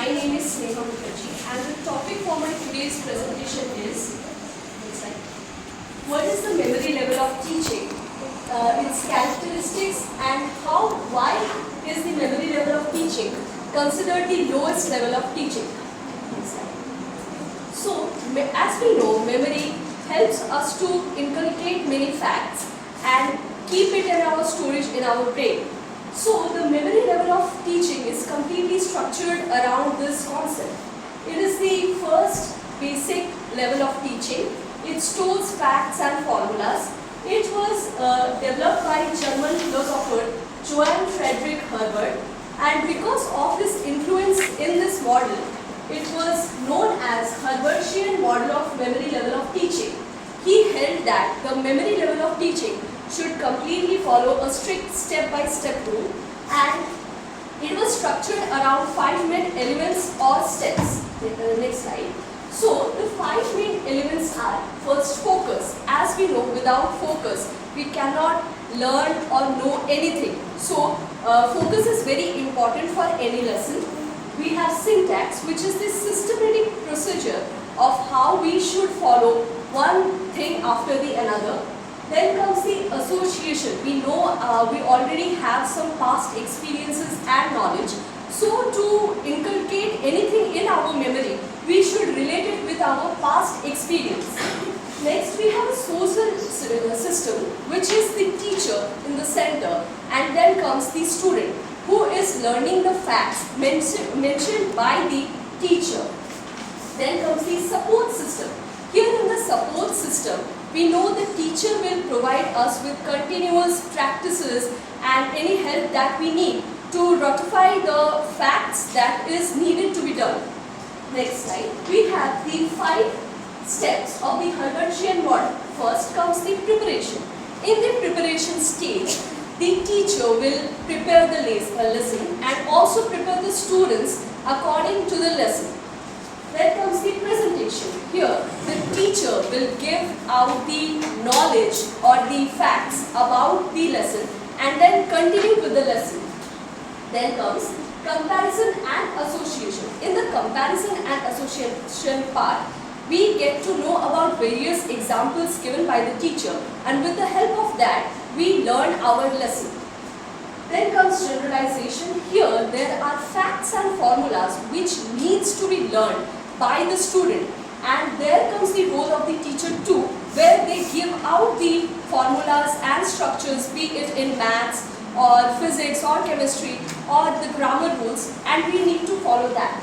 My name is Sneha Mukherjee and the topic for my today's presentation is what is the memory level of teaching, its characteristics and why is the memory level of teaching considered the lowest level of teaching. So, as we know, memory helps us to inculcate many facts and keep it in our storage in our brain. So, the memory level of teaching is completely structured around this concept. It is the first basic level of teaching. It stores facts and formulas. It was developed by German philosopher Johann Friedrich Herbert, and because of his influence in this model, it was known as Herbertian model of memory level of teaching. He held that the memory level of teaching should completely follow a strict step-by-step rule, and it was structured around 5 main elements or steps. Next slide. So the 5 main elements are: first, focus. As we know, without focus we cannot learn or know anything. So focus is very important for any lesson. We have syntax, which is the systematic procedure of how we should follow one thing after the another. Then comes the association. We know we already have some past experiences and knowledge. So to inculcate anything in our memory, we should relate it with our past experience. Next, we have a social system, which is the teacher in the center, and then comes the student, who is learning the facts mentioned by the teacher. Then comes the support system. Here in the support system, we know the teacher will provide us with continuous practices and any help that we need to ratify the facts that is needed to be done. Next slide. We have the 5 steps of the Herbertian model. First comes the preparation. In the preparation stage, the teacher will prepare the lesson and also prepare the students according to the lesson. Then comes the presentation. Here, the teacher will give out the knowledge or the facts about the lesson and then continue with the lesson. Then comes comparison and association. In the comparison and association part, we get to know about various examples given by the teacher, and with the help of that, we learn our lesson. Then comes generalization. Here, there are facts and formulas which needs to be learned by the student, and there comes the role of the teacher too, where they give out the formulas and structures, be it in maths or physics or chemistry or the grammar rules, and we need to follow that.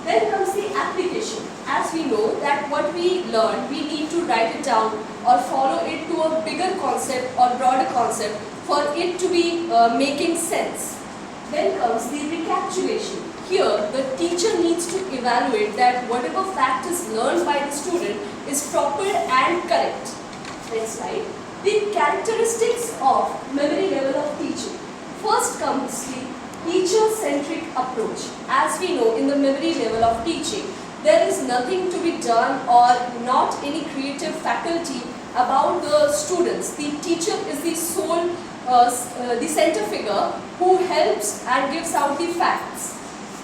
Then comes the application. As we know that what we learn, we need to write it down or follow it to a bigger concept or broader concept for it to be making sense. Then comes the recapitulation. Here, the teacher needs to evaluate that whatever fact is learned by the student is proper and correct. Next slide. The characteristics of memory level of teaching. First comes the teacher-centric approach. As we know, in the memory level of teaching, there is nothing to be done or not any creative faculty about the students. The teacher is the sole, the center figure who helps and gives out the facts.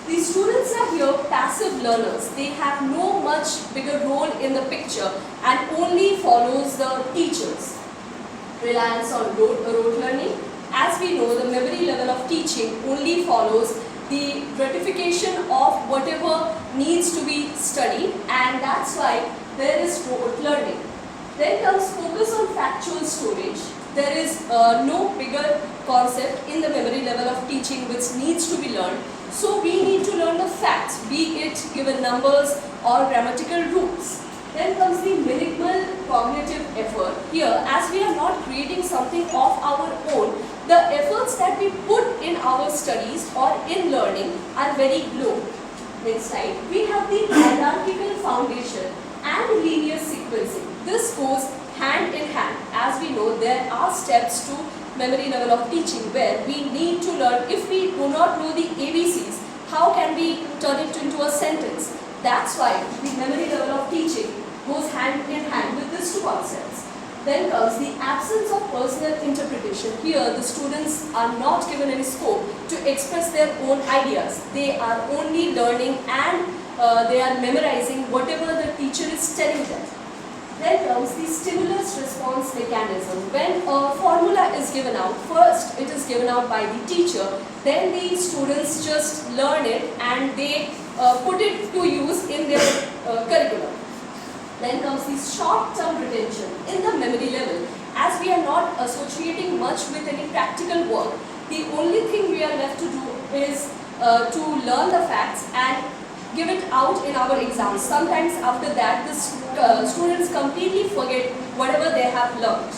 The students are here passive learners. They have no much bigger role in the picture and only follows the teachers. Reliance on rote learning. As we know, the memory level of teaching only follows the gratification of whatever needs to be studied, and that's why there is rote learning. Then comes focus on factual storage. There is no bigger concept in the memory level of teaching which needs to be learned. So we need to learn the facts, be it given numbers or grammatical rules. Then comes the minimal cognitive effort. Here, as we are not creating something of our own, the efforts that we put in our studies or in learning are very low. Next slide. We have the hierarchical foundation and linear sequencing. This goes hand in hand. As we know, there are steps to memory level of teaching where we need to learn. If we do not know the ABCs, how can we turn it into a sentence? That's why the memory level of teaching goes hand in hand with these two concepts. Then comes the absence of personal interpretation. Here the students are not given any scope to express their own ideas. They are only learning and they are memorizing whatever the teacher is telling them. Then comes the stimulus response mechanism. When a formula is given out, first it is given out by the teacher, then the students just learn it and they put it to use in their curriculum. Then comes the short-term retention in the memory level. As we are not associating much with any practical work, the only thing we are left to do is to learn the facts and give it out in our exams. Sometimes after that, the students completely forget whatever they have learned.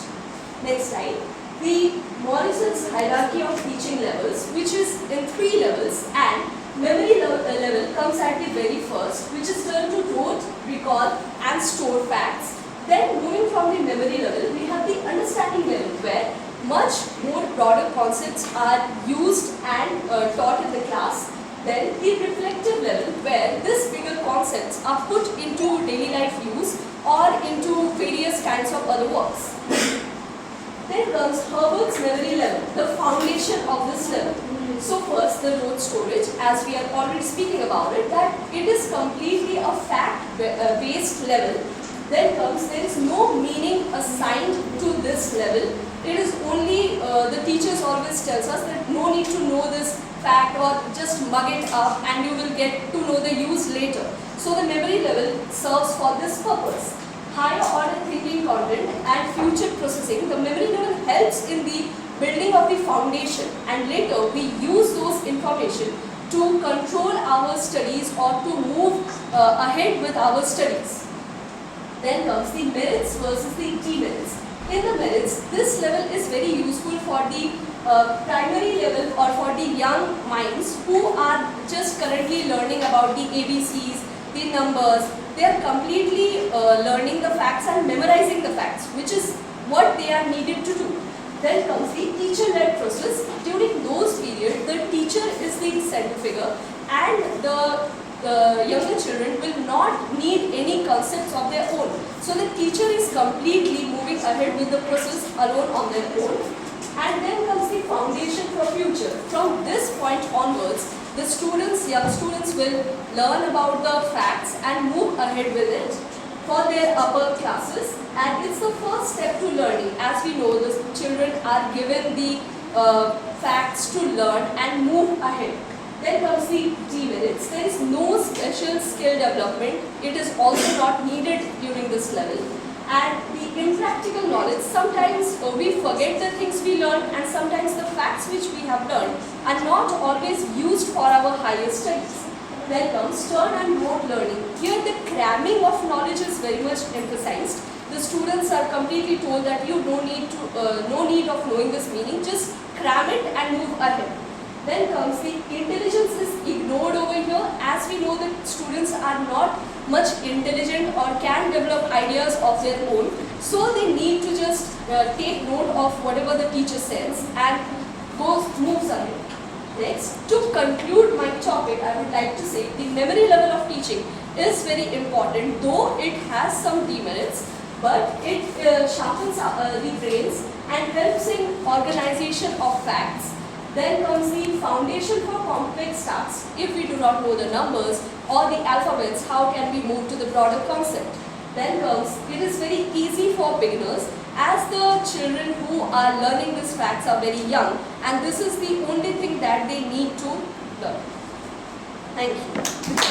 Next slide. The Morrison's hierarchy of teaching levels, which is in 3 levels, and memory level comes at the very first, which is learn to note, recall and store facts. Then moving from the memory level, we have the understanding level, where much more broader concepts are used and taught in the class. Then the reflective level, where these bigger concepts are put into daily life use or into various kinds of other works. Then comes Herbert's memory level, the foundation of this level. So first the note storage, as we are already speaking about it, that it is completely a fact-based level. Then comes, there is no meaning assigned to this level. It is only, the teachers always tells us that no need to know this fact or just mug it up and you will get to know the use later. So the memory level serves for this purpose. Higher order thinking content and future processing, the memory level helps in the building of the foundation, and later we use those information to control our studies or to move ahead with our studies. Then comes the merits versus the demerits. In the merits, this level is very useful for the primary level or for the young minds who are just currently learning about the ABCs, the numbers. They are completely learning the facts and memorizing the facts, which is what they are needed to do. Then comes the teacher-led process. During those periods, the teacher is the center figure and the younger children will not need any concepts of their own. So the teacher is completely moving ahead with the process alone on their own. And then comes the foundation for future. From this point onwards, the students, young students will learn about the facts and move ahead with it for their upper classes, and it's the first step to learning. As we know, the children are given the facts to learn and move ahead. Then comes the demerits. There is no special skill development. It is also not needed during this level. And the impractical knowledge, sometimes we forget the things we learn, and sometimes the facts which we have learned are not always used for our higher studies. Then comes turn and note learning. Here the cramming of knowledge is very much emphasized. The students are completely told that you no need of knowing this meaning, just cram it and move ahead. Then comes the intelligence is ignored over here, as we know that students are not much intelligent or can develop ideas of their own. So they need to just take note of whatever the teacher says and moves ahead. Next, to conclude my topic, I would like to say the memory level of teaching is very important, though it has some demerits, but it sharpens the brains and helps in organization of facts. Then comes the foundation for complex tasks. If we do not know the numbers or the alphabets, how can we move to the broader concept? Then comes, it is very easy for beginners, as the children who are learning these facts are very young, and this is the only thing that they need to learn. Thank you.